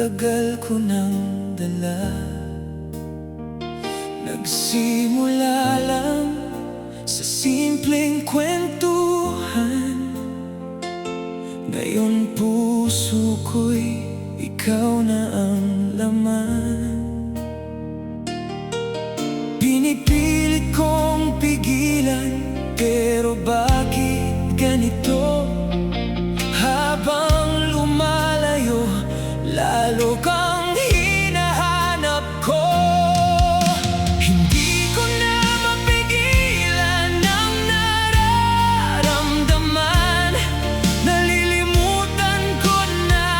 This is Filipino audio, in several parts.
tagal ko nang dala. Nagsimula lang sa simpleng kwentuhan. Ngayon puso ko'y ikaw na ang laman. Pinipilit kong pigilan, pero bakit ganito? Habang lumalayo, lalo kang hinahanap ko. Hindi ko na mapigilan ang nararamdaman. Nalilimutan ko na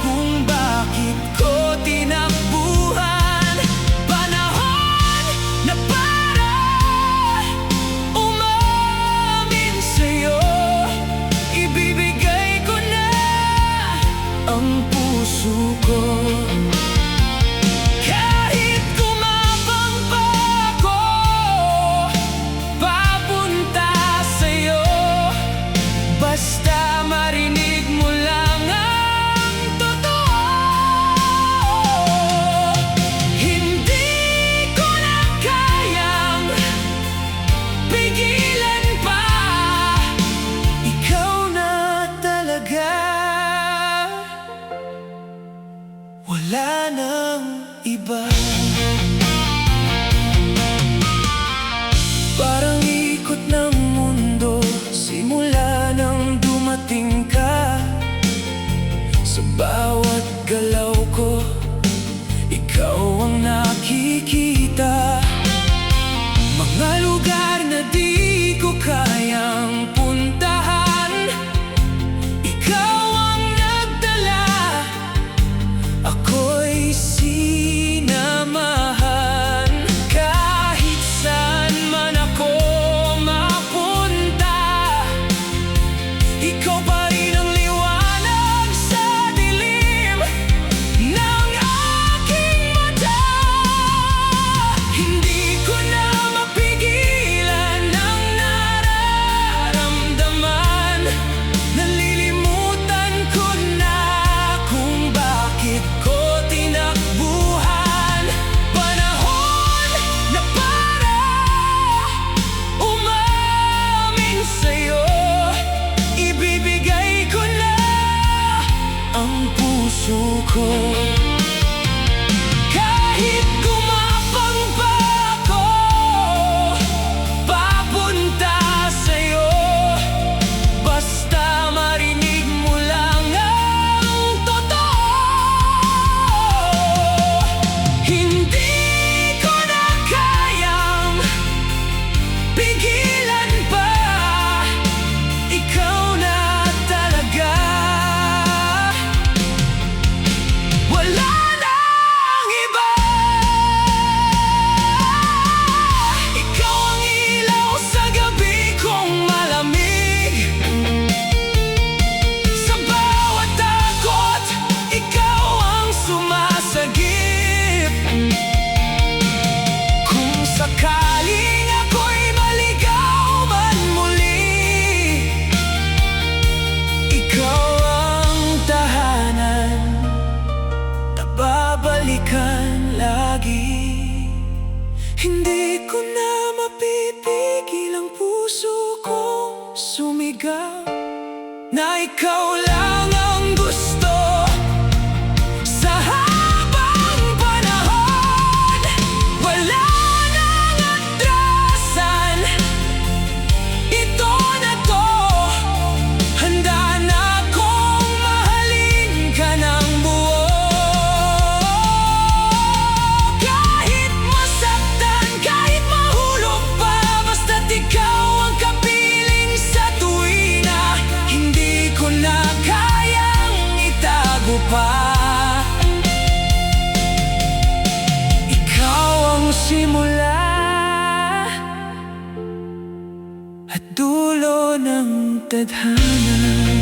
kung bakit ko tinakbuhan. Panahon na para umamin sa'yo. Ibibigay ko na ang puso ko. Kahit gumapang pa ako, papunta sa'yo. Basta marinig mo lang ang totoo. Hindi ko na kayang pigilan pa. Ikaw na talaga. Wala nang iba. Parang ikot ng mundo simula nang dumating ka. Sa bawat galaw ko, ikaw ang nakikita. Mga lugar na di ko kayang puntahan, ikaw ang nagdala. Ako'y sinamahan. Kahit saan man ako mapunta, ikaw pa rin ang liwanag sa dilim ng aking mata. Hindi ko na mapigilan ang nararamdaman. Nalilimutan ko na kung bakit ko tinakbuhan. Panahon na para umamin sa'yo. Ibibigay ko na ang puso ko. Kahit gumapang pa ako, papunta sa'yo. Basta marinig mo lang ang totoo. Hindi ko na kayang pigilan pa. Ikaw na talaga. Wala nang iba. Ikaw ang ilaw sa gabi kong malamig. Sa bawat takot, ikaw ang sumasagip. Kung sakaling ako'y maligaw man muli, ikaw ang tahanan na babalikan lagi. Hindi ko na mapipigil ang puso kong sumigaw na ikaw lang ang gusto. Sa habang panahon, wala nang atrasan. Ito na to, handa na akong mahalin ka ng buo. Kahit masaktan, kahit mahulog pa, basta't ikaw ang kapiling sa tuwina. Hindi ko na kayang itago pa. Ikaw ang simula at dulo ng tadhana.